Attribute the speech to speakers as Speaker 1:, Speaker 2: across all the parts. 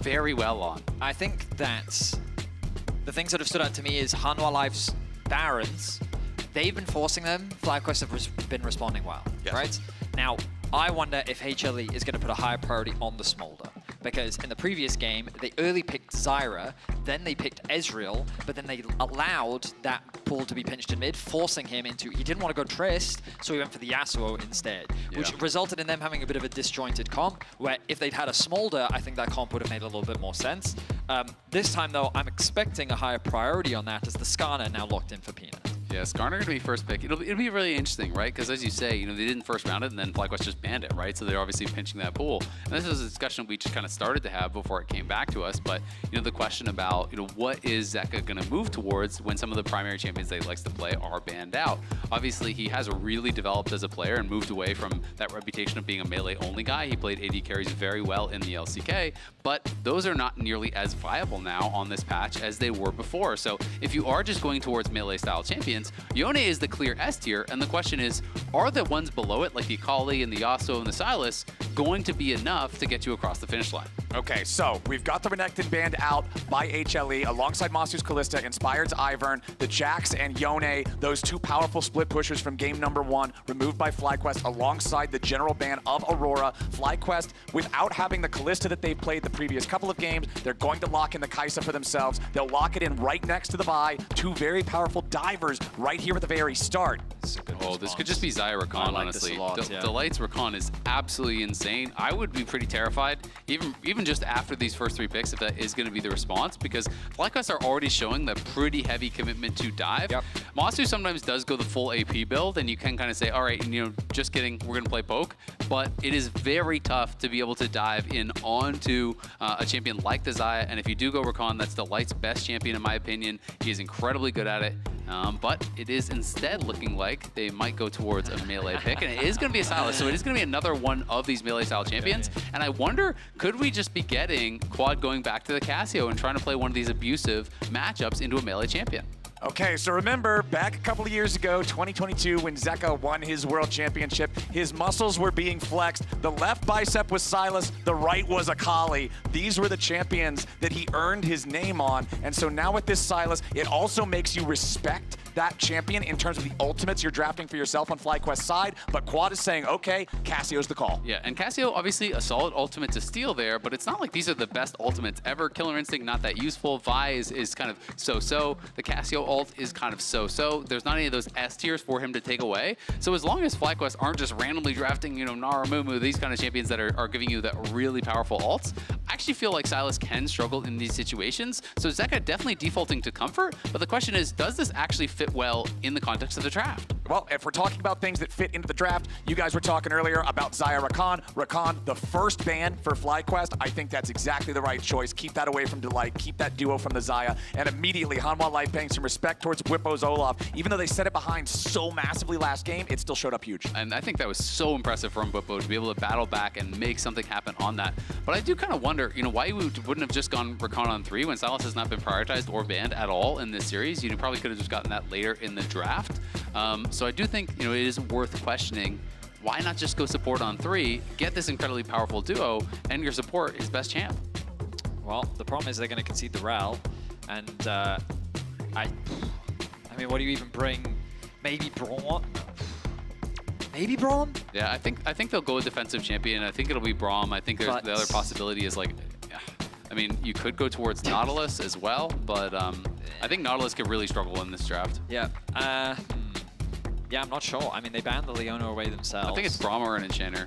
Speaker 1: very well on.
Speaker 2: I think that the things that have stood out to me is Hanwha Life's Barons. They've been forcing them. FlyQuest have been responding well, right? Now, I wonder if HLE is going to put a higher priority on the Smolder. Because in the previous game, they early picked Zyra, then they picked Ezreal, but then they allowed that pool to be pinched in mid, forcing him into, he didn't want to go Trist, so he went for the Yasuo instead, which resulted in them having a bit of a disjointed comp, where if they'd had a Smolder, I think that comp would have made a little bit more sense. This time though, I'm expecting a higher priority on that as the Skarner now locked in for Peanut.
Speaker 1: Yeah, Skarner going to be first pick. It'll be really interesting, right? Because as you say, you know, they didn't first round it, and then FlyQuest just banned it, right? So they're obviously pinching that pool. And this is a discussion we just kind of started to have before it came back to us. But you know, the question about, you know, what is Zeka going to move towards when some of the primary champions that he likes to play are banned out? Obviously, he has really developed as a player and moved away from that reputation of being a melee-only guy. He played AD carries very well in the LCK, but those are not nearly as viable now on this patch as they were before. So if you are just going towards melee-style champions, Yone is the clear S tier, and the question is, are the ones below it, like the Akali and the Yasuo and the Sylas, going to be enough to get you across the finish line?
Speaker 3: Okay, so we've got the Renekton banned out by HLE alongside Masu's Kalista, Inspired's Ivern, the Jax and Yone, those two powerful split pushers from game number 1, removed by FlyQuest alongside the general ban of Aurora. FlyQuest, without having the Kalista that they've played the previous couple of games, they're going to lock in the Kai'Sa for themselves. They'll lock it in right next to the Vi, two very powerful divers right here at the very start.
Speaker 1: Oh, this could just be Xayah Rakan, honestly. The Lights Rakan is absolutely insane. I would be pretty terrified, even just after these first 3 picks, if that is going to be the response, because FlyQuest are already showing the pretty heavy commitment to dive. Masu sometimes does go the full AP build, and you can kind of say, all right, you know, just kidding, we're going to play poke. But it is very tough to be able to dive in onto a champion like the Xayah, and if you do go Rakan, that's the Lights' best champion in my opinion. He is incredibly good at it. But it is instead looking like they might go towards a melee pick, and it is going to be a Sylas, so it is going to be another one of these melee-style champions. And I wonder, could we just be getting Quad going back to the Cassio and trying to play one of these abusive matchups into a melee champion?
Speaker 3: Okay, so remember, back a couple of years ago, 2022, when Zeka won his world championship, his muscles were being flexed. The left bicep was Sylas, the right was Akali. These were the champions that he earned his name on. And so now with this Sylas, it also makes you respect that champion in terms of the ultimates you're drafting for yourself on FlyQuest's side. But Quad is saying, okay, Cassio's the call.
Speaker 1: Yeah, and Cassio, obviously a solid ultimate to steal there, but it's not like these are the best ultimates ever. Killer Instinct, not that useful. Vi is kind of so-so. The Cassio ult is kind of so-so. There's not any of those S tiers for him to take away. So as long as FlyQuest aren't just randomly drafting, you know, Nara, Mumu, these kind of champions that are giving you that really powerful ults, I actually feel like Sylas can struggle in these situations. So Zeka definitely defaulting to comfort, but the question is, does this actually fit well in the context of the draft?
Speaker 3: Well, if we're talking about things that fit into the draft, you guys were talking earlier about Xayah Rakan. Rakan, the first ban for FlyQuest. I think that's exactly the right choice. Keep that away from Delight. Keep that duo from the Xayah. And immediately, Hanwha Life paying some respect towards Whippo's Olaf. Even though they set it behind so massively last game, it still showed up huge.
Speaker 1: And I think that was so impressive from Whippo to be able to battle back and make something happen on that. But I do kind of wonder, you know, why you wouldn't have just gone Rakan on 3 when Sylas has not been prioritized or banned at all in this series. You probably could have just gotten that later in the draft. So I do think, you know, it is worth questioning. Why not just go support on 3, get this incredibly powerful duo, and your support is best champ?
Speaker 2: Well, the problem is they're going to concede the Ral, and I mean, what do you even bring? Maybe Braum? Maybe Braum?
Speaker 1: Yeah, I think they'll go with defensive champion. I think it'll be Braum. I think there's the other possibility is like, I mean, you could go towards Nautilus as well, but I think Nautilus could really struggle in this draft.
Speaker 2: Yeah. Yeah, I'm not sure. I mean, they banned the Leona away themselves.
Speaker 1: I think it's Braum or an Enchanter.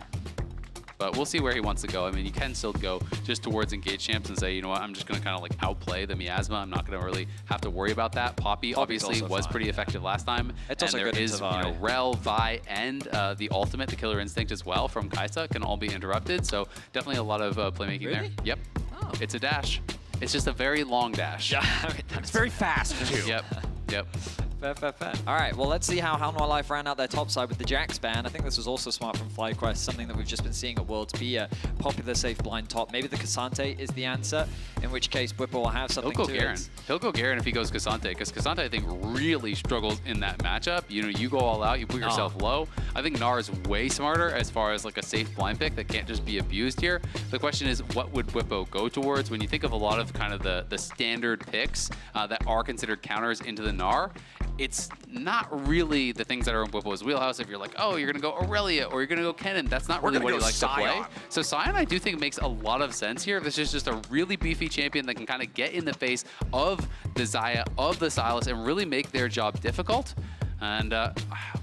Speaker 1: But we'll see where he wants to go. I mean, you can still go just towards engaged champs and say, you know what, I'm just going to kind of like outplay the Miasma. I'm not going to really have to worry about that. Poppy obviously was pretty effective last time.
Speaker 2: It's also
Speaker 1: and there
Speaker 2: good
Speaker 1: is, you know, Rel, Vi, and the ultimate, the Killer Instinct as well from Kai'Sa can all be interrupted. So definitely a lot of playmaking there. Yep. Oh. It's a dash. It's just a very long dash.
Speaker 2: Yeah, I mean,
Speaker 3: it's very fast too.
Speaker 1: Yep.
Speaker 2: Fair, fair, fair. All right, well, let's see how Hanwha Life ran out their top side with the Jax ban. I think this was also smart from FlyQuest, something that we've just been seeing at Worlds be a popular safe blind top. Maybe the Cassante is the answer, in which case Bwipo will have something to it.
Speaker 1: He'll go Garen if he goes Cassante, because Cassante, I think, really struggles in that matchup. You know, you go all out, you put yourself low. I think Gnar is way smarter as far as like a safe blind pick that can't just be abused here. The question is, what would Bwipo go towards? When you think of a lot of kind of the standard picks that are considered counters into the Gnar, it's not really the things that are in Bwipo's wheelhouse. If you're like, oh, you're going to go Aurelia or you're going to go Kennen, that's not really what he likes to play. So Sion, I do think, makes a lot of sense here. This is just a really beefy champion that can kind of get in the face of the Xayah, of the Sylas, and really make their job difficult. And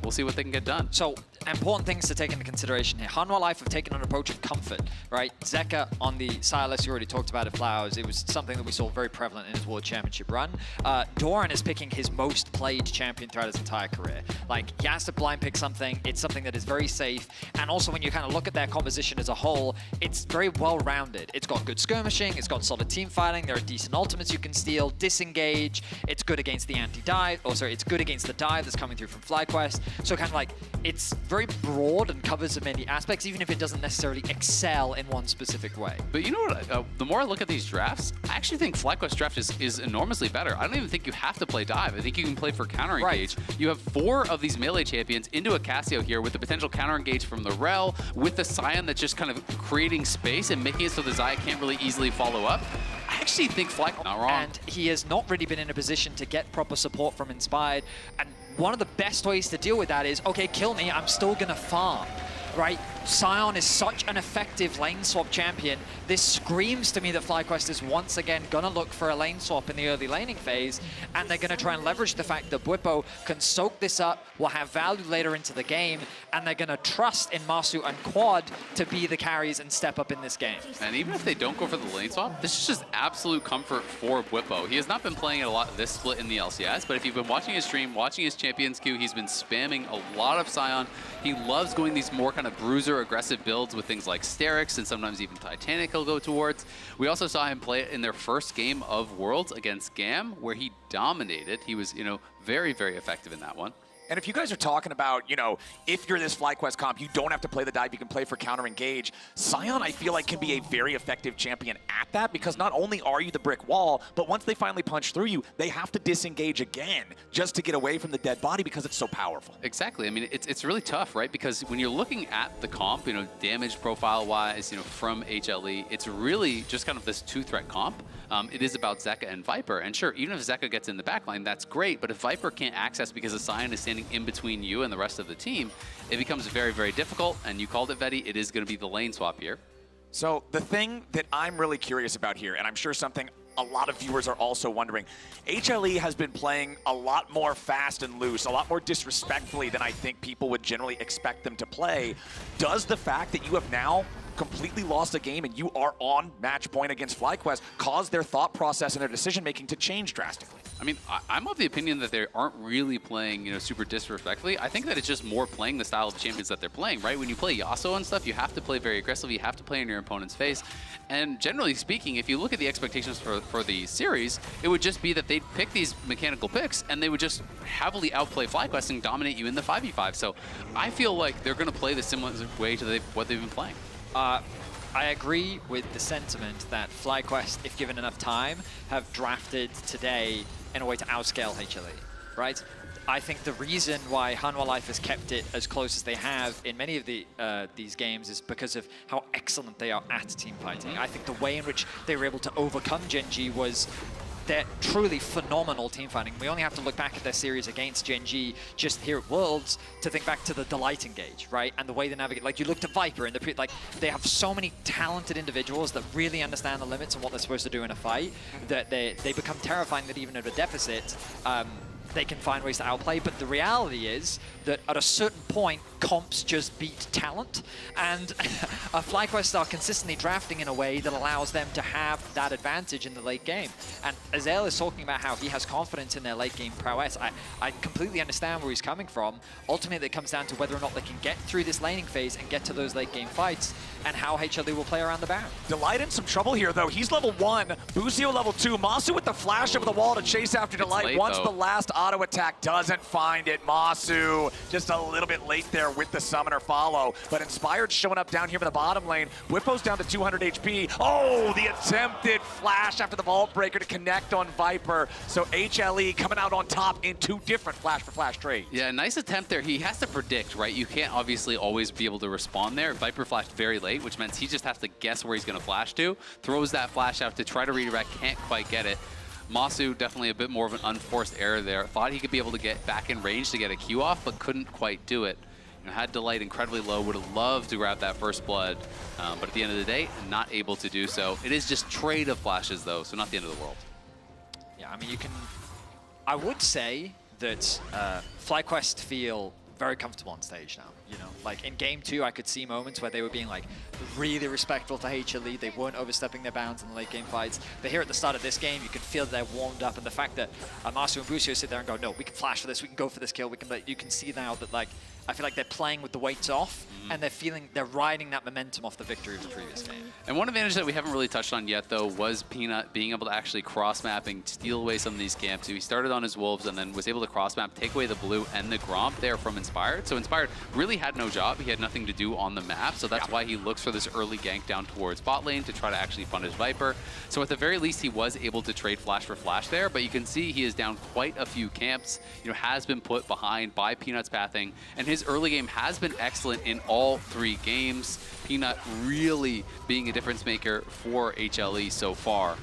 Speaker 1: we'll see what they can get done.
Speaker 2: So, important things to take into consideration here. Hanwha Life have taken an approach of comfort, right? Zeka on the Sylas, you already talked about it, Flowers. It was something that we saw very prevalent in his World Championship run. Doran is picking his most played champion throughout his entire career. Like, he has to blind pick something. It's something that is very safe. And also, when you kind of look at their composition as a whole, it's very well-rounded. It's got good skirmishing. It's got solid team fighting. There are decent ultimates you can steal, disengage. It's good against the anti-dive. Oh, sorry, it's good against the dive that's coming through from FlyQuest. So kind of like, it's very broad and covers many aspects, even if it doesn't necessarily excel in one specific way.
Speaker 1: But you know what? The more I look at these drafts, I actually think FlyQuest draft is enormously better. I don't even think you have to play dive. I think you can play for counter engage. Right. You have 4 of these melee champions into a Cassio here with the potential counter engage from the Rel, with the Sion that's just kind of creating space and making it so the Xayah can't really easily follow up. I actually think FlyQuest not wrong.
Speaker 2: And he has not really been in a position to get proper support from Inspired. And one of the best ways to deal with that is, okay, kill me, I'm still gonna farm, right? Sion is such an effective lane swap champion. This screams to me that FlyQuest is once again gonna look for a lane swap in the early laning phase, and they're gonna try and leverage the fact that Bwipo can soak this up, will have value later into the game, and they're gonna trust in Masu and Quad to be the carries and step up in this game.
Speaker 1: And even if they don't go for the lane swap, this is just absolute comfort for Bwipo. He has not been playing it a lot this split in the LCS, but if you've been watching his stream, watching his champions queue, he's been spamming a lot of Sion. He loves going these more kind of bruiser aggressive builds with things like Sterix and sometimes even Titanic he'll go towards. We also saw him play it in their first game of Worlds against Gam, where he dominated. He was, you know, very, very effective in that one.
Speaker 3: And if you guys are talking about, you know, if you're this FlyQuest comp, you don't have to play the dive, you can play for counter engage. Sion, I feel like, can be a very effective champion at that, because not only are you the brick wall, but once they finally punch through you, they have to disengage again just to get away from the dead body because it's so powerful.
Speaker 1: Exactly. I mean, it's really tough, right? Because when you're looking at the comp, you know, damage profile-wise, you know, from HLE, it's really just kind of this 2-threat comp. It is about Zeka and Viper. And sure, even if Zeka gets in the backline, that's great. But if Viper can't access because the Sion is standing in between you and the rest of the team, it becomes very, very difficult. And you called it, Vedi, it is going to be the lane swap here.
Speaker 3: So the thing that I'm really curious about here, and I'm sure something a lot of viewers are also wondering, HLE has been playing a lot more fast and loose, a lot more disrespectfully than I think people would generally expect them to play. Does the fact that you have now completely lost a game and you are on match point against FlyQuest cause their thought process and their decision making to change drastically?
Speaker 1: I mean, I'm of the opinion that they aren't really playing, you know, super disrespectfully. I think that it's just more playing the style of champions that they're playing, right? When you play Yasuo and stuff, you have to play very aggressively. You have to play in your opponent's face. And generally speaking, if you look at the expectations for the series, it would just be that they'd pick these mechanical picks and they would just heavily outplay FlyQuest and dominate you in the 5v5. So I feel like they're going to play the similar way to what they've been playing.
Speaker 2: I agree with the sentiment that FlyQuest, if given enough time, have drafted today in a way to outscale HLE, right? I think the reason why Hanwha Life has kept it as close as they have in many of these games is because of how excellent they are at team fighting. I think the way in which they were able to overcome Gen.G was they're truly phenomenal team fighting. We only have to look back at their series against Gen.G just here at Worlds to think back to the Delight engage, right? And the way they navigate. Like, you look to Viper and like, they have so many talented individuals that really understand the limits and what they're supposed to do in a fight that they become terrifying that even at a deficit, they can find ways to outplay. But the reality is that at a certain point, comps just beat talent. And FlyQuest are consistently drafting in a way that allows them to have that advantage in the late game. And Azael is talking about how he has confidence in their late game prowess. I completely understand where he's coming from. Ultimately, it comes down to whether or not they can get through this laning phase and get to those late game fights, and how HLE will play around the Baron.
Speaker 3: Delight in some trouble here, though. He's level 1, Buzio level 2, Masu with the flash over the wall to chase after Delight once the last auto attack doesn't find it. Masu just a little bit late there with the summoner follow, but Inspired showing up down here in the bottom lane. Whippo's down to 200 HP. Oh, the attempted flash after the Vault Breaker to connect on Viper. So HLE coming out on top in 2 different flash-for-flash trades.
Speaker 1: Yeah, nice attempt there. He has to predict, right? You can't obviously always be able to respond there. Viper flashed very late, which means he just has to guess where he's going to flash to. Throws that flash out to try to redirect, can't quite get it. Masu, definitely a bit more of an unforced error there. Thought he could be able to get back in range to get a Q off, but couldn't quite do it. You know, had Delight incredibly low, would have loved to grab that first blood, but at the end of the day, not able to do so. It is just trade of flashes though, so not the end of the world.
Speaker 2: Yeah, I mean, I would say that FlyQuest feel very comfortable on stage now. You know, like in game 2, I could see moments where they were being like really respectful to HLE. They weren't overstepping their bounds in the late game fights. But here at the start of this game, you can feel they're warmed up, and the fact that Masu and Busio sit there and go, no, we can flash for this, we can go for this kill, you can see now that like I feel like they're playing with the weights off, and they're riding that momentum off the victory of the previous game.
Speaker 1: And one advantage that we haven't really touched on yet, though, was Peanut being able to actually cross-map and steal away some of these camps. He started on his Wolves and then was able to cross-map, take away the blue and the Gromp there from Inspired. So Inspired really had no job. He had nothing to do on the map, so that's why he looks for this early gank down towards bot lane to try to actually fund his Viper. So at the very least, he was able to trade flash for flash there, but you can see he is down quite a few camps, you know, has been put behind by Peanut's pathing, and his early game has been excellent in all 3 games. Peanut really being a difference maker for HLE so far.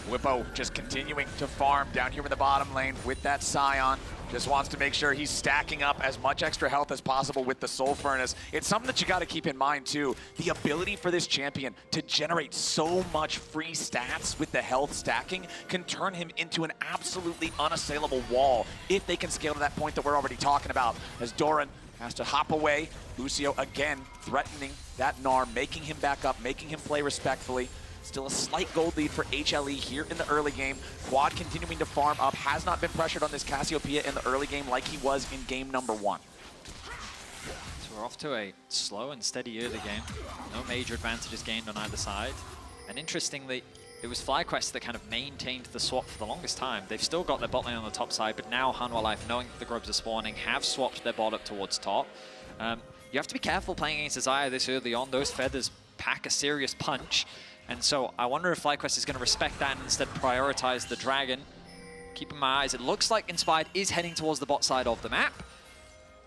Speaker 3: Whippo just continuing to farm down here in the bottom lane with that Scion. Just wants to make sure he's stacking up as much extra health as possible with the Soul Furnace. It's something that you got to keep in mind too. The ability for this champion to generate so much free stats with the health stacking can turn him into an absolutely unassailable wall if they can scale to that point that we're already talking about. As Doran has to hop away, Lucio again threatening that Gnar, making him back up, making him play respectfully. Still a slight gold lead for HLE here in the early game. Quad continuing to farm up, has not been pressured on this Cassiopeia in the early game like he was in game number 1.
Speaker 2: So we're off to a slow and steady early game. No major advantages gained on either side. And interestingly, it was FlyQuest that kind of maintained the swap for the longest time. They've still got their bot lane on the top side, but now Hanwha Life, knowing that the Grubs are spawning, have swapped their bot up towards top. You have to be careful playing against Xayah this early on. Those feathers pack a serious punch. And so I wonder if FlyQuest is going to respect that and instead prioritize the Dragon. Keeping my eyes, it looks like Inspired is heading towards the bot side of the map.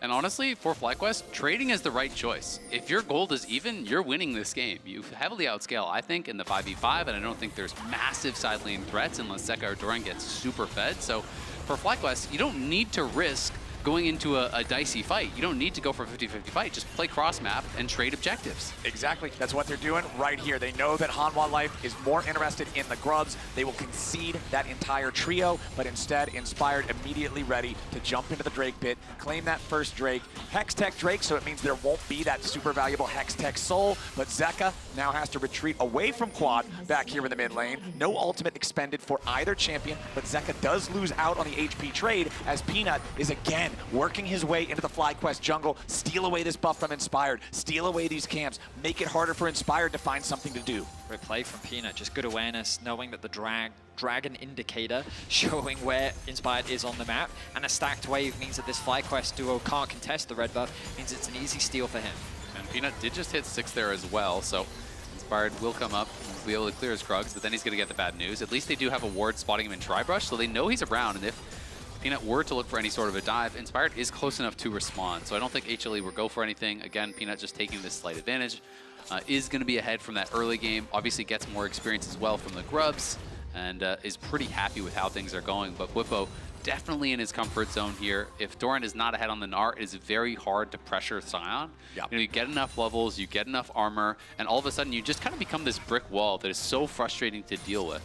Speaker 1: And honestly, for FlyQuest, trading is the right choice. If your gold is even, you're winning this game. You heavily outscale, I think, in the 5v5, and I don't think there's massive side lane threats unless Zeka or Doran gets super fed. So for FlyQuest, you don't need to risk going into a dicey fight. You don't need to go for a 50-50 fight. Just play cross-map and trade objectives.
Speaker 3: Exactly. That's what they're doing right here. They know that Hanwha Life is more interested in the Grubs. They will concede that entire trio, but instead Inspired immediately ready to jump into the Drake pit, claim that first Drake, Hex Tech Drake, so it means there won't be that super valuable Hex Tech Soul, but Zeka now has to retreat away from Quad back here in the mid lane. No ultimate expended for either champion, but Zeka does lose out on the HP trade as Peanut is again working his way into the FlyQuest jungle, steal away this buff from Inspired, steal away these camps, make it harder for Inspired to find something to do.
Speaker 2: Great play from Peanut, just good awareness, knowing that the Dragon indicator showing where Inspired is on the map, and a stacked wave means that this FlyQuest duo can't contest the red buff, means it's an easy steal for him.
Speaker 1: And Peanut did just hit 6 there as well, so Inspired will come up, will be able to clear his Krugs, but then he's going to get the bad news. At least they do have a ward spotting him in Tribrush, so they know he's around, and if Peanut were to look for any sort of a dive, Inspired is close enough to respond, so I don't think HLE will go for anything. Again, Peanut just taking this slight advantage. Is going to be ahead from that early game, obviously gets more experience as well from the Grubs, and is pretty happy with how things are going, but Whippo definitely in his comfort zone here. If Doran is not ahead on the Gnar, it is very hard to pressure Scion.
Speaker 3: Yep.
Speaker 1: You know, you get enough levels, you get enough armor, and all of a sudden you just kind of become this brick wall that is so frustrating to deal with.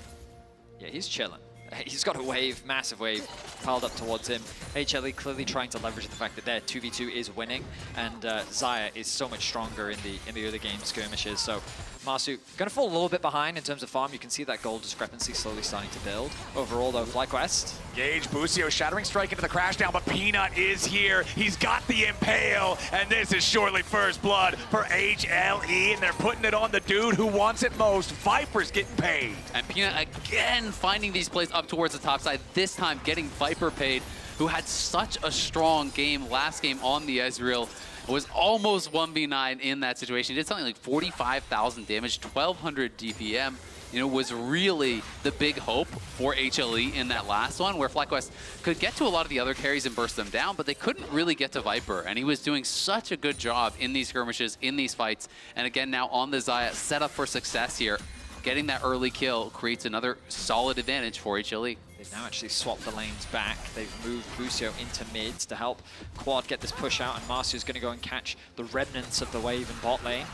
Speaker 2: Yeah, he's chilling. He's got a wave, massive wave, piled up towards him. HLE clearly trying to leverage the fact that their 2v2 is winning, and Xayah is so much stronger in the early game skirmishes. So Masu going to fall a little bit behind in terms of farm. You can see that gold discrepancy slowly starting to build. Overall, though, FlyQuest.
Speaker 3: Gage, Busio, Shattering Strike into the crash down, but Peanut is here. He's got the Impale, and this is surely first blood for HLE, and they're putting it on the dude who wants it most. Viper's getting paid.
Speaker 1: And Peanut again finding these plays. up towards the top side, this time getting Viper paid, who had such a strong game last game on the Ezreal. Was almost 1v9 in that situation. He did something like 45,000 damage, 1,200 DPM. You know, was really the big hope for HLE in that last one, where FlyQuest could get to a lot of the other carries and burst them down, but they couldn't really get to Viper. And he was doing such a good job in these skirmishes, in these fights. And again, now on the Xayah, set up for success here. Getting that early kill creates another solid advantage for HLE.
Speaker 2: They've now actually swapped the lanes back. They've moved Busio into mids to help Quad get this push out, and Marsu's going to go and catch the remnants of the wave in bot lane.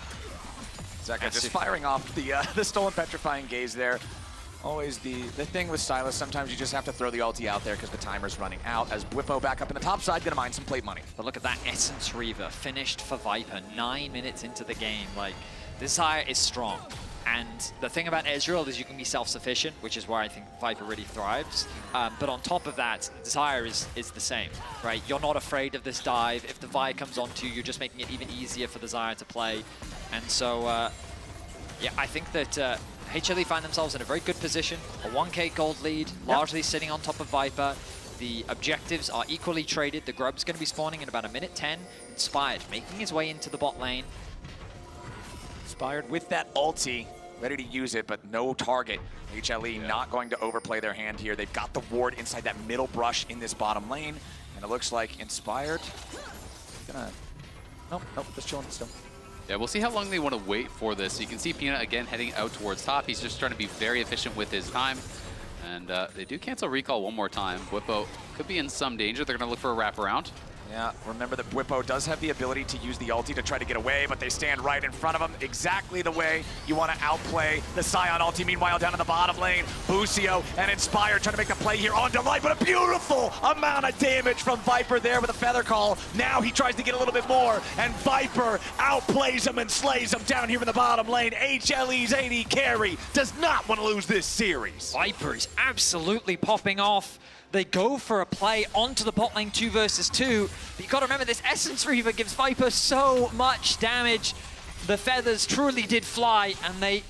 Speaker 3: Zeka just firing off the stolen petrifying gaze there. Always the thing with Sylas, sometimes you just have to throw the ulti out there because the timer's running out. As Bwipo back up in the top side, gonna mine some plate money.
Speaker 2: But look at that Essence Reaver finished for Viper 9 minutes into the game. Like, this Xayah is strong. And the thing about Ezreal is you can be self-sufficient, which is where I think Viper really thrives. But on top of that, Xayah is the same, right? You're not afraid of this dive. If the Vi comes onto you, you're just making it even easier for the Xayah to play. And so, yeah, I think that HLE find themselves in a very good position. A 1k gold lead, largely sitting on top of Viper. The objectives are equally traded. The Grub's going to be spawning in about 1:10. Inspired, making his way into the bot lane.
Speaker 3: Inspired with that ulti, ready to use it, but no target. HLE not going to overplay their hand here. They've got the ward inside that middle brush in this bottom lane, and it looks like Inspired gonna... Nope, just chilling still.
Speaker 1: Yeah, we'll see how long they want to wait for this. You can see Peanut again heading out towards top. He's just trying to be very efficient with his time. And they do cancel recall one more time. Bwipo could be in some danger. They're going to look for a wraparound.
Speaker 3: Yeah, remember that Bwipo does have the ability to use the ulti to try to get away, but they stand right in front of him, exactly the way you want to outplay the Sion ulti. Meanwhile, down in the bottom lane, Busio and Inspired trying to make the play here on Delight, but a beautiful amount of damage from Viper there with a Feather Call. Now he tries to get a little bit more, and Viper outplays him and slays him down here in the bottom lane. HLE's AD carry does not want to lose this series.
Speaker 2: Viper is absolutely popping off. They go for a play onto the bot lane 2 versus 2. But you got to remember, this Essence Reaver gives Viper so much damage. The feathers truly did fly, and they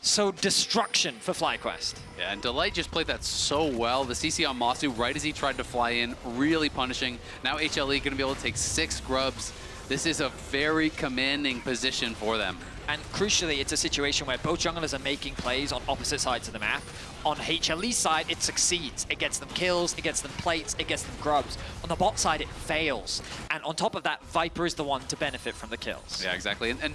Speaker 2: sowed destruction for FlyQuest.
Speaker 1: Yeah, and Delight just played that so well. The CC on Masu right as he tried to fly in, really punishing. Now HLE going to be able to take 6 grubs. This is a very commanding position for them.
Speaker 2: And crucially, it's a situation where both junglers are making plays on opposite sides of the map. On HLE's side, it succeeds. It gets them kills, it gets them plates, it gets them grubs. On the bot side, it fails. And on top of that, Viper is the one to benefit from the kills.
Speaker 1: Yeah, exactly. And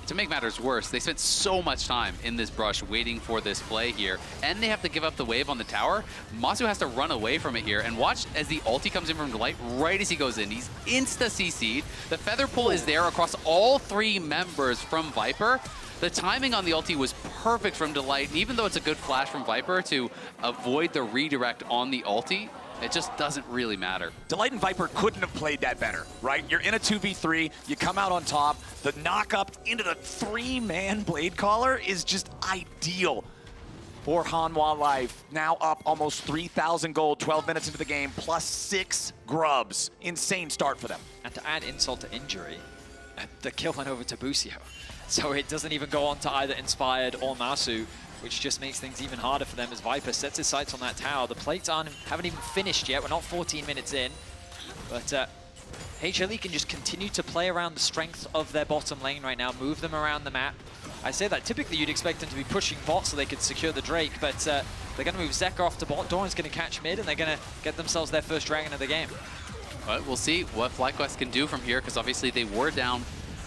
Speaker 1: to make matters worse, they spent so much time in this brush waiting for this play here, and they have to give up the wave on the tower. Masu has to run away from it here, and watch as the ulti comes in from Delight right as he goes in. He's insta-CC'd. The feather pull is there across all 3 members from Viper. The timing on the ulti was perfect from Delight, and even though it's a good flash from Viper to avoid the redirect on the ulti, it just doesn't really matter.
Speaker 3: Delight and Viper couldn't have played that better, right? You're in a 2v3, you come out on top, the knock up into the 3-man Blade Caller is just ideal for Hanwha Life. Now up almost 3,000 gold, 12 minutes into the game, plus 6 grubs. Insane start for them.
Speaker 2: And to add insult to injury, the kill went over to Busio. So it doesn't even go on to either Inspired or Masu, which just makes things even harder for them as Viper sets his sights on that tower. The plates haven't even finished yet. We're not 14 minutes in. But HLE can just continue to play around the strength of their bottom lane right now, move them around the map. I say that typically you'd expect them to be pushing bot so they could secure the Drake, but they're going to move Zeka off to bot. Doran's going to catch mid, and they're going to get themselves their first dragon of the game.
Speaker 1: But we'll see what FlyQuest can do from here, because obviously they were down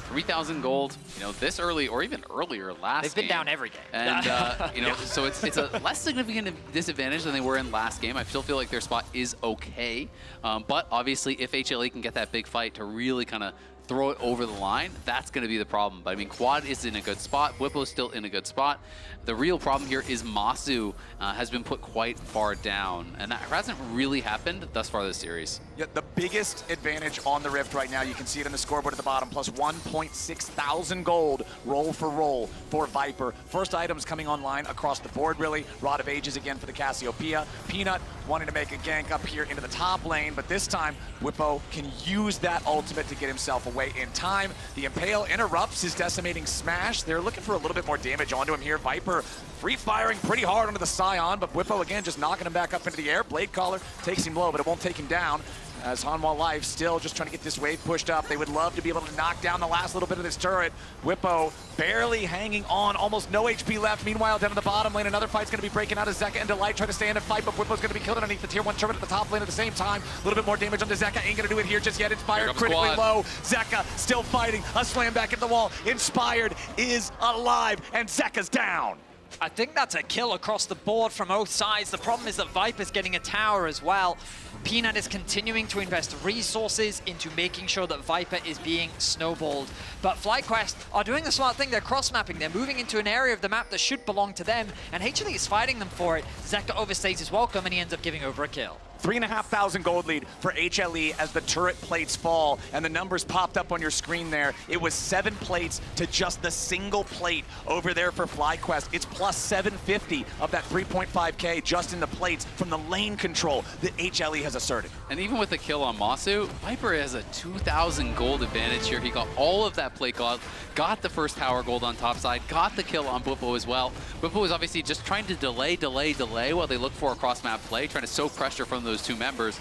Speaker 1: 3,000 gold, you know, this early or even earlier last game.
Speaker 2: They've been down every game.
Speaker 1: And, you know, so it's a less significant disadvantage than they were in last game. I still feel like their spot is okay. But obviously, if HLE can get that big fight to really kind of throw it over the line, that's going to be the problem. But I mean, Quad is in a good spot. Bwipo's still in a good spot. The real problem here is Masu has been put quite far down, and that hasn't really happened thus far this series.
Speaker 3: Yeah, the biggest advantage on the Rift right now, you can see it on the scoreboard at the bottom, plus 1.6 thousand gold, roll for roll for Viper. First items coming online across the board, really. Rod of Ages again for the Cassiopeia. Peanut wanting to make a gank up here into the top lane, but this time, Whippo can use that ultimate to get himself away in time. The Impale interrupts his decimating smash. They're looking for a little bit more damage onto him here. Viper free-firing pretty hard onto the Scion, but Whippo again just knocking him back up into the air. Blade Caller takes him low, but it won't take him down. As Hanwha Life still just trying to get this wave pushed up. They would love to be able to knock down the last little bit of this turret. Whippo barely hanging on, almost no HP left. Meanwhile, down in the bottom lane, another fight's going to be breaking out as Zeka and Delight try to stay in a fight, but Whippo's going to be killed underneath the tier 1 turret at the top lane at the same time. A little bit more damage onto Zeka. Ain't going to do it here just yet. Inspired critically low. Zeka still fighting. A slam back at the wall. Inspired is alive, and Zeka's down.
Speaker 2: I think that's a kill across the board from both sides. The problem is that Viper's getting a tower as well. Peanut is continuing to invest resources into making sure that Viper is being snowballed. But FlyQuest are doing the smart thing. They're cross-mapping. They're moving into an area of the map that should belong to them, and HLE is fighting them for it. Zeka overstays his welcome, and he ends up giving over a kill.
Speaker 3: 3,500 gold lead for HLE as the turret plates fall, and the numbers popped up on your screen there. It was 7 plates to just the single plate over there for FlyQuest. It's plus 750 of that 3.5k just in the plates from the lane control that HLE has asserted.
Speaker 1: And even with the kill on Masu, Viper has a 2,000 gold advantage here. He got all of that plate gold, got the first tower gold on top side, got the kill on Whippo as well. Whippo was obviously just trying to delay while they look for a cross-map play, trying to soak pressure from those two members.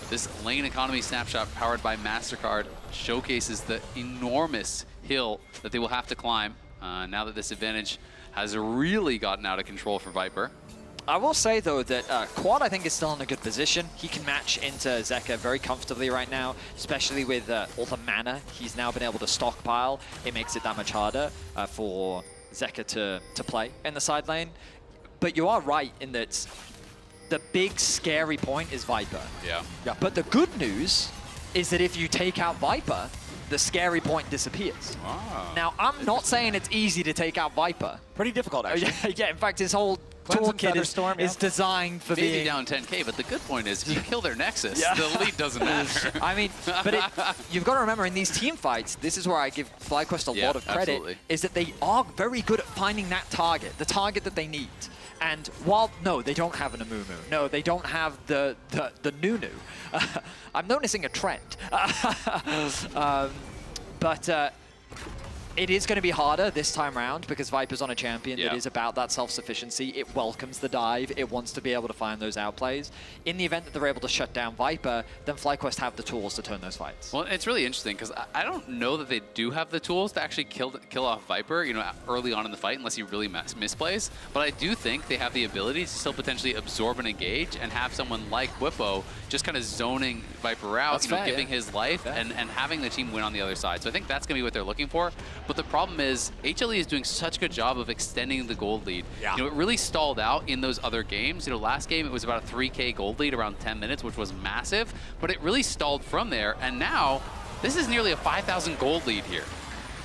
Speaker 1: This lane economy snapshot powered by MasterCard showcases the enormous hill that they will have to climb now that this advantage has really gotten out of control for Viper.
Speaker 2: I will say, though, that Quad, I think, is still in a good position. He can match into Zeka very comfortably right now, especially with all the mana he's now been able to stockpile. It makes it that much harder for Zeka to play in the side lane. But you are right in that the big scary point is Viper.
Speaker 1: Yeah.
Speaker 2: But the good news is that if you take out Viper, the scary point disappears.
Speaker 1: Ah.
Speaker 2: Now, I'm not saying it's easy to take out Viper.
Speaker 3: Pretty difficult, actually.
Speaker 2: Yeah, in fact, his whole toolkit is designed for
Speaker 1: Maybe
Speaker 2: being
Speaker 1: down 10k, but the good point is if you kill their Nexus, the lead doesn't matter.
Speaker 2: I mean, but you've got to remember, in these team fights, this is where I give FlyQuest a lot of credit,
Speaker 1: absolutely.
Speaker 2: is that they are very good at finding that target, the target that they need. And while, no, they don't have an Amumu. No, they don't have the Nunu. I'm noticing a trend. But it is going to be harder this time round because Viper's on a champion that is about that self-sufficiency. It welcomes the dive. It wants to be able to find those outplays. In the event that they're able to shut down Viper, then FlyQuest have the tools to turn those fights.
Speaker 1: Well, it's really interesting because I don't know that they do have the tools to actually kill off Viper, you know, early on in the fight, unless he really misplays. But I do think they have the ability to still potentially absorb and engage and have someone like Whippo just kind of zoning Viper out, giving his life and having the team win on the other side. So I think that's going to be what they're looking for. But the problem is HLE is doing such a good job of extending the gold lead.
Speaker 3: Yeah.
Speaker 1: You know, it really stalled out in those other games. You know, last game it was about a 3k gold lead around 10 minutes, which was massive, but it really stalled from there. And now this is nearly a 5,000 gold lead here.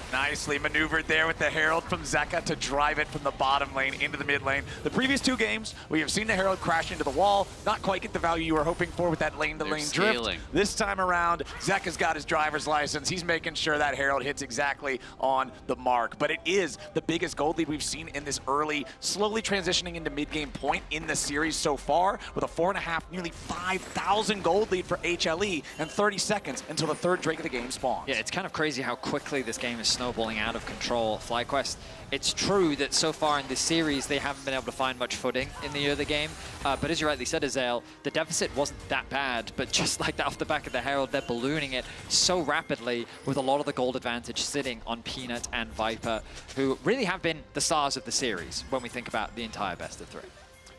Speaker 3: Nicely maneuvered there with the Herald from Zeka to drive it from the bottom lane into the mid lane. The previous 2 games, we have seen the Herald crash into the wall, not quite get the value you were hoping for with that lane-to-lane drift. This time around, Zeka's got his driver's license. He's making sure that Herald hits exactly on the mark. But it is the biggest gold lead we've seen in this early, slowly transitioning into mid-game point in the series so far, with a 4.5, nearly 5,000 gold lead for HLE and 30 seconds until the 3rd Drake of the game spawns.
Speaker 2: Yeah, it's kind of crazy how quickly this game is snowballing out of control. FlyQuest, it's true that so far in this series they haven't been able to find much footing in the early game, but as you rightly said, Azael, the deficit wasn't that bad, but just like that off the back of the Herald, they're ballooning it so rapidly with a lot of the gold advantage sitting on Peanut and Viper, who really have been the stars of the series when we think about the entire best of 3.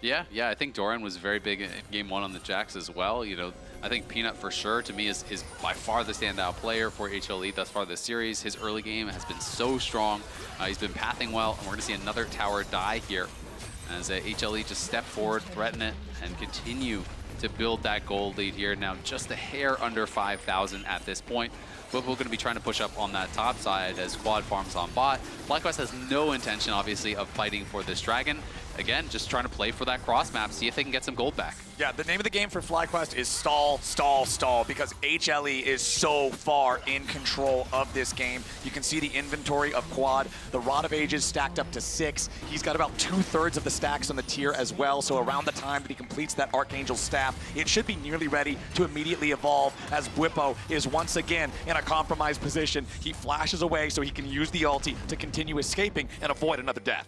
Speaker 1: Yeah, I think Doran was very big in game 1 on the Jax as well. You know, I think Peanut for sure, to me, is by far the standout player for HLE thus far this series. His early game has been so strong. He's been pathing well, and we're going to see another tower die here as HLE just step forward, threaten it, and continue to build that gold lead here. Now just a hair under 5,000 at this point. But we're going to be trying to push up on that top side as Quad farms on bot. FlyQuest has no intention, obviously, of fighting for this dragon. again, just trying to play for that cross map, see if they can get some gold back.
Speaker 3: Yeah, the name of the game for FlyQuest is stall, stall, stall, because HLE is so far in control of this game. You can see the inventory of Quad. The Rod of Ages stacked up to 6. He's got about 2/3 of the stacks on the tier as well, so around the time that he completes that Archangel Staff, it should be nearly ready to immediately evolve as Bwipo is once again in a compromised position. He flashes away so he can use the ulti to continue escaping and avoid another death.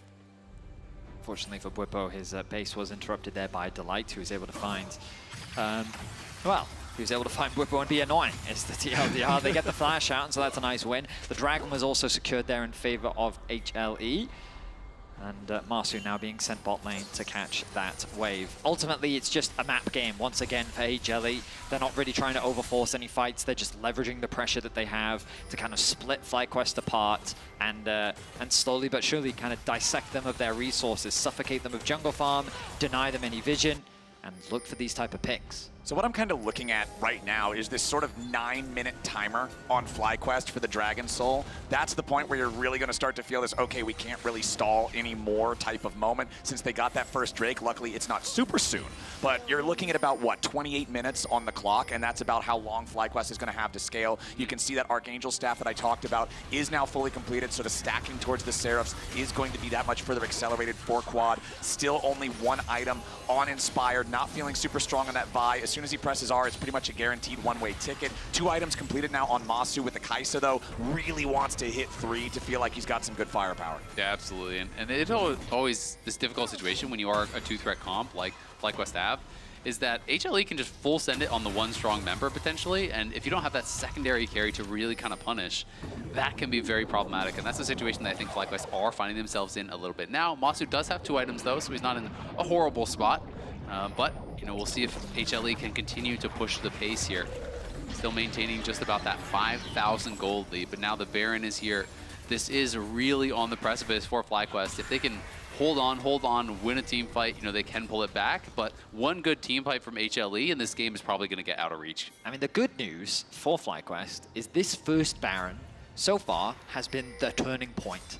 Speaker 2: Fortunately for Bwipo, his base was interrupted there by Delight, who was able to find, well, he was able to find Bwipo and be annoying. It's the TLDR. They get the flash out, and so that's a nice win. The Dragon was also secured there in favor of HLE. And Marsu now being sent bot lane to catch that wave. Ultimately, it's just a map game once again for HLE. They're not really trying to overforce any fights. They're just leveraging the pressure that they have to kind of split FlyQuest apart and slowly but surely kind of dissect them of their resources, suffocate them with jungle farm, deny them any vision, and look for these type of picks.
Speaker 3: So what I'm kind of looking at right now is this sort of 9-minute timer on FlyQuest for the Dragon Soul. That's the point where you're really going to start to feel this, okay, we can't really stall anymore type of moment. Since they got that first Drake, luckily it's not super soon. But you're looking at about, what, 28 minutes on the clock, and that's about how long FlyQuest is going to have to scale. You can see that Archangel Staff that I talked about is now fully completed, so the stacking towards the Seraphs is going to be that much further accelerated for Quad. Still only one item on Inspired, not feeling super strong on that Vi. As soon as he presses R, it's pretty much a guaranteed one-way ticket. 2 items completed now on Masu with the Kaisa, though. Really wants to hit 3 to feel like he's got some good firepower.
Speaker 1: Yeah, absolutely. And it's always this difficult situation when you are a 2-threat comp like FlyQuest have, is that HLE can just full send it on the one strong member potentially, and if you don't have that secondary carry to really kind of punish, that can be very problematic, and that's a situation that I think FlyQuest are finding themselves in a little bit now. Masu does have 2 items though, so he's not in a horrible spot, but you know, we'll see if HLE can continue to push the pace here. Still maintaining just about that 5,000 gold lead, but now the Baron is here. This is really on the precipice for FlyQuest. If they can hold on, win a team fight, you know, they can pull it back, but one good team fight from HLE and this game is probably going to get out of reach.
Speaker 2: I mean, the good news for FlyQuest is this first Baron so far has been the turning point.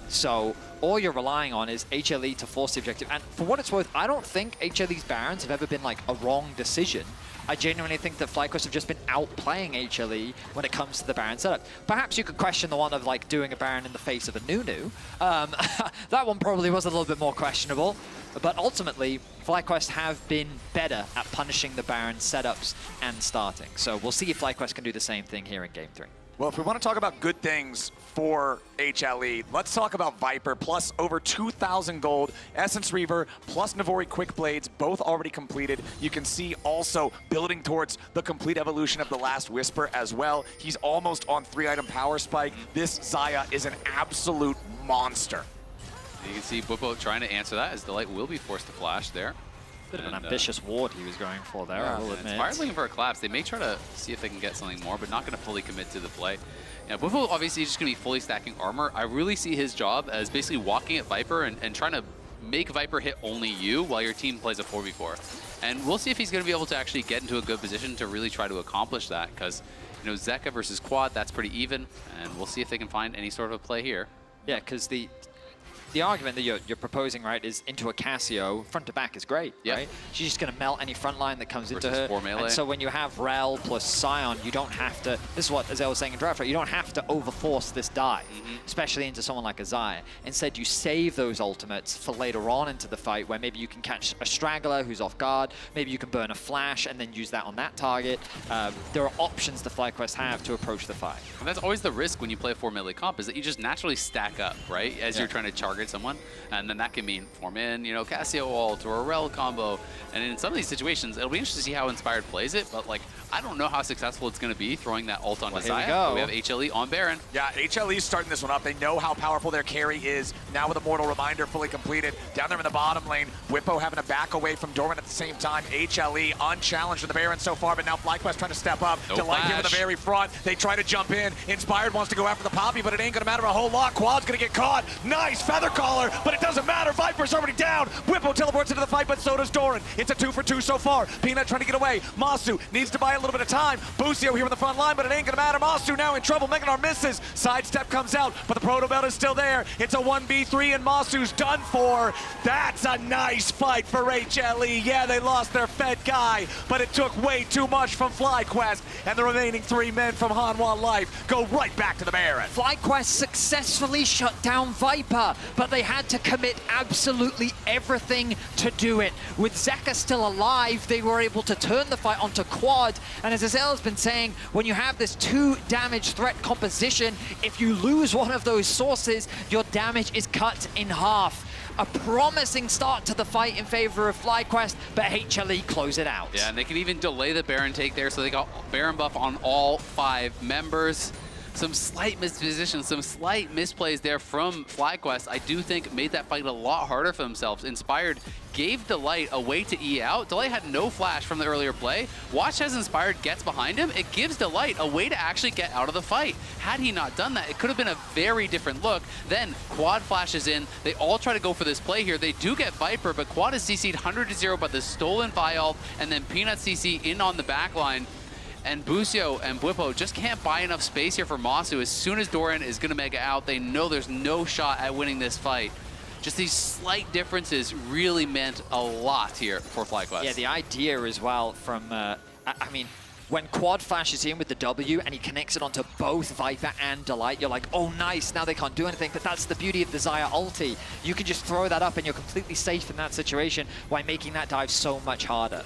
Speaker 2: So all you're relying on is HLE to force the objective. And for what it's worth, I don't think HLE's Barons have ever been like a wrong decision. I genuinely think that FlyQuest have just been outplaying HLE when it comes to the Baron setup. Perhaps you could question the one of like doing a Baron in the face of a Nunu. That one probably was a little bit more questionable. But ultimately, FlyQuest have been better at punishing the Baron setups and starting. So we'll see if FlyQuest can do the same thing here in Game 3.
Speaker 3: Well, if we want to talk about good things for HLE, let's talk about Viper, plus over 2,000 gold, Essence Reaver, plus Navori Quick Blades, both already completed. You can see also building towards the complete evolution of the Last Whisper as well. He's almost on 3-item power spike. This Xayah is an absolute monster.
Speaker 1: You can see Bwipo trying to answer that as Delight will be forced to flash there.
Speaker 2: Bit of an ambitious ward he was going for there, I will admit.
Speaker 1: Inspired looking for a collapse. They may try to see if they can get something more, but not going to fully commit to the play. Yeah, Bwipo obviously is just going to be fully stacking armor. I really see his job as basically walking at Viper and trying to make Viper hit only you while your team plays a 4v4. And we'll see if he's going to be able to actually get into a good position to really try to accomplish that, because you know, Zeka versus Quad, that's pretty even, and we'll see if they can find any sort of a play here.
Speaker 2: Yeah, because the argument that you're proposing, right, is into a Cassio, front to back is great, right? She's just going to melt any front line that comes into her. And so when you have Rel plus Sion, you don't have to, this is what Azale was saying in draft, right? You don't have to overforce this dive, especially into someone like a Xayah. Instead, you save those ultimates for later on into the fight, where maybe you can catch a straggler who's off guard, maybe you can burn a flash and then use that on that target. There are options the FlyQuest have to approach the fight.
Speaker 1: And that's always the risk when you play a 4 melee comp, is that you just naturally stack up, right? As you're trying to target someone, and then that can mean form in, you know, Cassio ult or a Rel combo. And in some of these situations, it'll be interesting to see how Inspired plays it, but like, I don't know how successful it's going to be throwing that ult on Xayah. We have HLE on Baron.
Speaker 3: Yeah, HLE's starting this one up. They know how powerful their carry is. Now with Immortal Reminder fully completed. Down there in the bottom lane, Bwipo having to back away from Doran at the same time. HLE unchallenged in the Baron so far, but now FlyQuest trying to step up. Delight here in the very front. They try to jump in. Inspired wants to go after the Poppy, but it ain't going to matter a whole lot. Quad's going to get caught. Nice Feather Collar, but it doesn't matter. Viper's already down. Bwipo teleports into the fight, but so does Doran. It's a 2-for-2 so far. Peanut trying to get away. Masu needs to buy a little bit of time. Busio here on the front line, but it ain't gonna matter. Masu now in trouble. Meganar misses. Sidestep comes out, but the Proto Belt is still there. It's a 1v3 and Masu's done for. That's a nice fight for HLE. Yeah, they lost their Fed guy, but it took way too much from FlyQuest, and the remaining 3 men from Hanwha Life go right back to the Baron.
Speaker 2: FlyQuest successfully shut down Viper, but they had to commit absolutely everything to do it. With Zeka still alive, they were able to turn the fight onto Quad, and as Azel has been saying, when you have this 2 damage threat composition, if you lose one of those sources, your damage is cut in half. A promising start to the fight in favor of FlyQuest, but HLE close it out.
Speaker 1: Yeah, and they can even delay the Baron take there, so they got Baron buff on all 5 members. Some slight mispositions, some slight misplays there from FlyQuest, I do think made that fight a lot harder for themselves. Inspired gave Delight a way to E out. Delight had no flash from the earlier play. Watch as Inspired gets behind him. It gives Delight a way to actually get out of the fight. Had he not done that, it could have been a very different look. Then Quad flashes in. They all try to go for this play here. They do get Viper, but Quad is CC'd 100-0 by the stolen Vial, and then Peanut CC in on the back line. And Busio and Bwipo just can't buy enough space here for Masu. As soon as Doran is going to mega out, they know there's no shot at winning this fight. Just these slight differences really meant a lot here for FlyQuest.
Speaker 2: Yeah, the idea as well from, I mean, when Quad flashes in with the W and he connects it onto both Viper and Delight, you're like, oh nice, now they can't do anything, but that's the beauty of the Xayah ulti. You can just throw that up and you're completely safe in that situation while making that dive so much harder.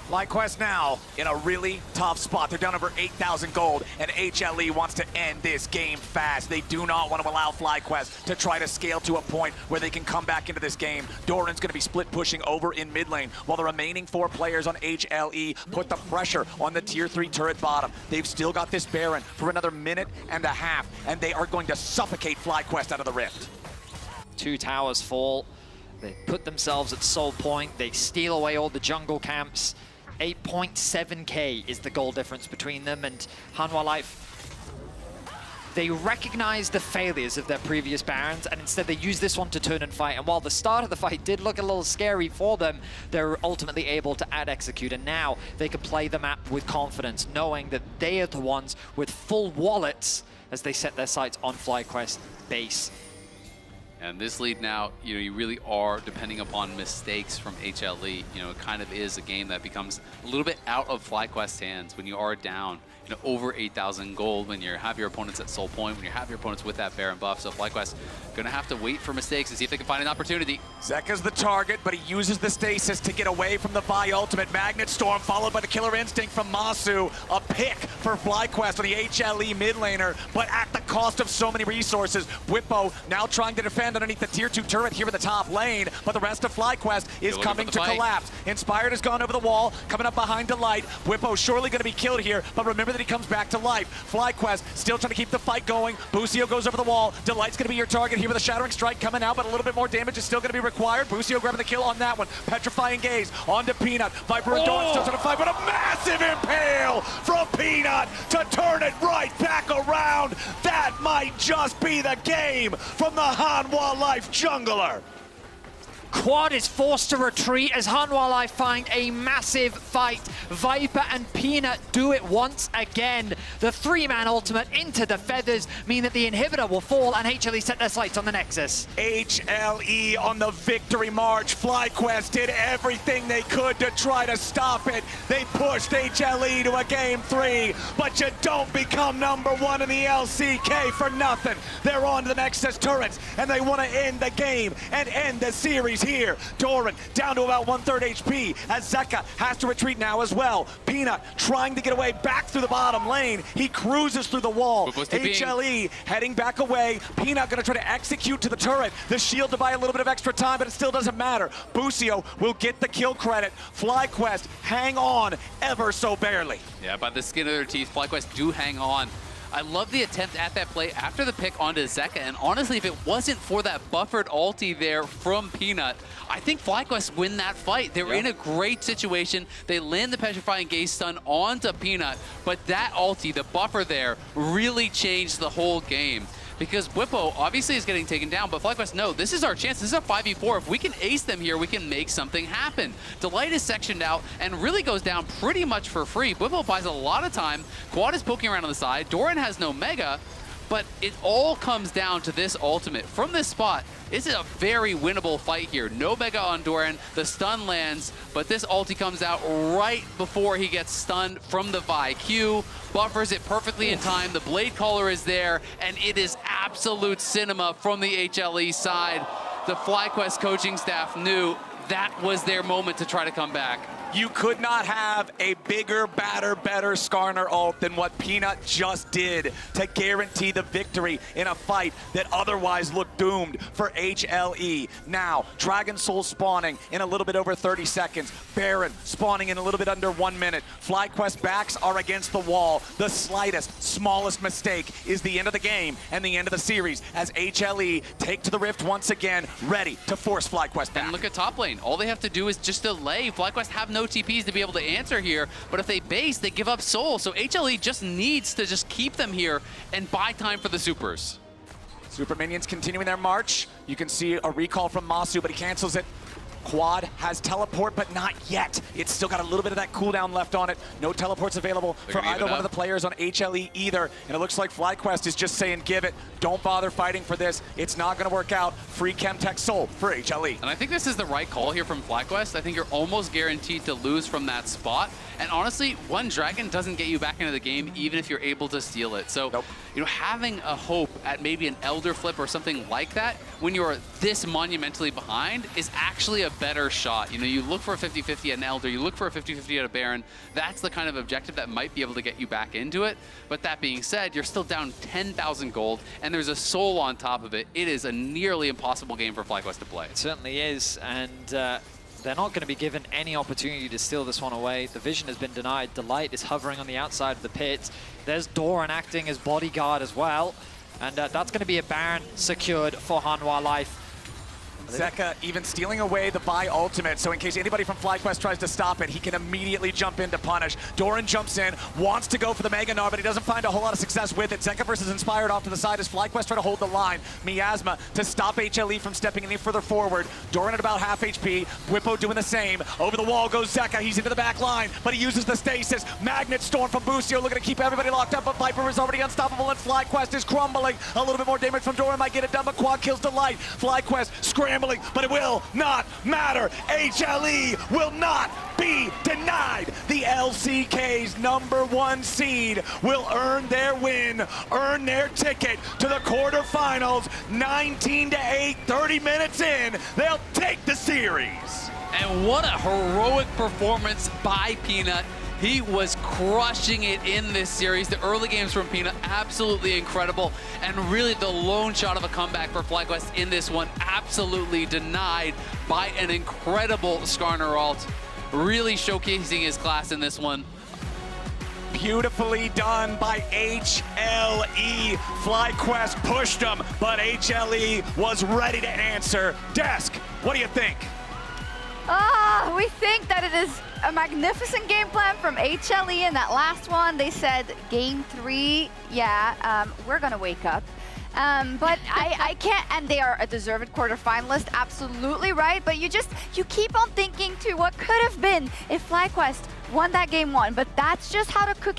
Speaker 3: FlyQuest now in a really tough spot. They're down over 8,000 gold, and HLE wants to end this game fast. They do not want to allow FlyQuest to try to scale to a point where they can come back into this game. Doran's going to be split pushing over in mid lane, while the remaining 4 players on HLE put the pressure on the tier 3 turret bottom. They've still got this Baron for another minute and a half, and they are going to suffocate FlyQuest out of the rift.
Speaker 2: 2 towers fall. They put themselves at Soul Point. They steal away all the jungle camps. 8.7k is the goal difference between them, and Hanwha Life, they recognize the failures of their previous Barons, and instead they use this one to turn and fight. And while the start of the fight did look a little scary for them, they're ultimately able to out-execute, and now they can play the map with confidence, knowing that they are the ones with full wallets as they set their sights on FlyQuest base.
Speaker 1: And this lead now, you really are depending upon mistakes from HLE. It kind of is a game that becomes a little bit out of FlyQuest's hands when you are down, over 8,000 gold, when you have your opponents at Soul Point, when you have your opponents with that Baron buff. So FlyQuest gonna have to wait for mistakes and see if they can find an opportunity.
Speaker 3: Zeka's the target, but he uses the stasis to get away from the Vi ultimate. Magnet Storm followed by the Killer Instinct from Masu. A pick for FlyQuest on the HLE mid laner, but at the cost of so many resources. Bwipo now trying to defend underneath the tier 2 turret here in the top lane, but the rest of FlyQuest is coming to collapse. Inspired has gone over the wall, coming up behind Delight. Bwipo surely going to be killed here, but remember that he comes back to life. FlyQuest still trying to keep the fight going. Busio goes over the wall. Delight's going to be your target here with a Shattering Strike coming out, but a little bit more damage is still going to be required. Busio grabbing the kill on that one. Petrifying Gaze onto Peanut. Viper and Dawn still trying to fight, but a massive impale from Peanut to turn it right back around. That might just be the game from the Hanwha Life jungler.
Speaker 2: Quad is forced to retreat as Hanwha Life find a massive fight. Viper and Peanut do it once again. The 3-man ultimate into the feathers mean that the inhibitor will fall, and HLE set their sights on the Nexus.
Speaker 3: HLE on the victory march. FlyQuest did everything they could to try to stop it. They pushed HLE to a game 3, but you don't become #1 in the LCK for nothing. They're on to the Nexus turrets, and they want to end the game and end the series here. Doran down to about 1/3 HP as Zeka has to retreat now as well. Peanut trying to get away back through the bottom lane. He cruises through the wall. HLE heading back away. Peanut gonna try to execute to the turret. The shield to buy a little bit of extra time, but it still doesn't matter. Busio will get the kill credit. FlyQuest hang on ever so barely.
Speaker 1: Yeah, by the skin of their teeth, FlyQuest do hang on. I love the attempt at that play after the pick onto Zeka, and honestly, if it wasn't for that buffered ulti there from Peanut, I think FlyQuest win that fight. They were in a great situation. They land the Petrifying Gaze stun onto Peanut, but that ulti, the buffer there, really changed the whole game. because Bwipo obviously is getting taken down, but FlyQuest, no, this is our chance. This is a 5v4. If we can ace them here, we can make something happen. Delight is sectioned out and really goes down pretty much for free. Bwipo buys a lot of time. Quad is poking around on the side. Doran has no Mega, but it all comes down to this ultimate. From this spot, this is a very winnable fight here. No Mega on Doran, the stun lands, but this ulti comes out right before he gets stunned from the Vi. Q buffers it perfectly in time. The Blade Caller is there, and it is absolute cinema from the HLE side. The FlyQuest coaching staff knew that was their moment to try to come back.
Speaker 3: You could not have a bigger, badder, better Skarner ult than what Peanut just did to guarantee the victory in a fight that otherwise looked doomed for HLE. Now, Dragon Soul spawning in a little bit over 30 seconds. Baron spawning in a little bit under 1 minute. FlyQuest backs are against the wall. The slightest, smallest mistake is the end of the game and the end of the series as HLE take to the rift once again, ready to force FlyQuest back.
Speaker 1: And look at top lane. All they have to do is just delay. FlyQuest have no TPs to be able to answer here, but if they base, they give up soul. So HLE just needs to just keep them here and buy time for the supers.
Speaker 3: Super minions continuing their march. You can see a recall from Masu, but he cancels it. Quad has teleport, but not yet. It's still got a little bit of that cooldown left on it. No teleports available for either one of the players on HLE either. And it looks like FlyQuest is just saying, give it. Don't bother fighting for this. It's not going to work out. Free Chemtech Soul for HLE.
Speaker 1: And I think this is the right call here from FlyQuest. I think you're almost guaranteed to lose from that spot. And honestly, one Dragon doesn't get you back into the game, even if you're able to steal it. So, you know, having a hope at maybe an Elder Flip or something like that, when you're this monumentally behind, is actually a better shot. You know, you look for a 50-50 at an Elder, you look for a 50-50 at a Baron. That's the kind of objective that might be able to get you back into it. But that being said, you're still down 10,000 gold, and there's a soul on top of it. It is a nearly impossible game for FlyQuest to play.
Speaker 2: It certainly is, and they're not going to be given any opportunity to steal this one away. The vision has been denied. Delight is hovering on the outside of the pit. There's Doran acting as bodyguard as well. And that's going to be a Baron secured for Hanwha Life.
Speaker 3: Zeka even stealing away the Vi ultimate, so in case anybody from FlyQuest tries to stop it, he can immediately jump in to punish. Doran jumps in, wants to go for the Mega Gnar, but he doesn't find a whole lot of success with it. Zeka versus Inspired off to the side as FlyQuest try to hold the line. Miasma to stop HLE from stepping any further forward. Doran at about half HP, Bwipo doing the same. Over the wall goes Zeka, he's into the back line, but he uses the stasis. Magnet Storm from Busio looking to keep everybody locked up, but Viper is already unstoppable and FlyQuest is crumbling. A little bit more damage from Doran might get it done, but Quad kills Delight. FlyQuest scrambling, but it will not matter. HLE will not be denied. The LCK's #1 seed will earn their win, earn their ticket to the quarterfinals. 19-8, 30 minutes in, they'll take the series.
Speaker 1: And what a heroic performance by Peanut. He was crushing it in this series. The early games from Peanut, absolutely incredible. And really the lone shot of a comeback for FlyQuest in this one, absolutely denied by an incredible Skarner ult. Really showcasing his class in this one.
Speaker 3: Beautifully done by HLE. FlyQuest pushed them, but HLE was ready to answer. Desk, what do you think?
Speaker 4: We think that it is a magnificent game plan from HLE in that last one. They said game 3, yeah, we're gonna wake up. But I can't, and they are a deserved quarterfinalist, absolutely right. But you keep on thinking to what could have been if FlyQuest won that game 1. But that's just how the cookie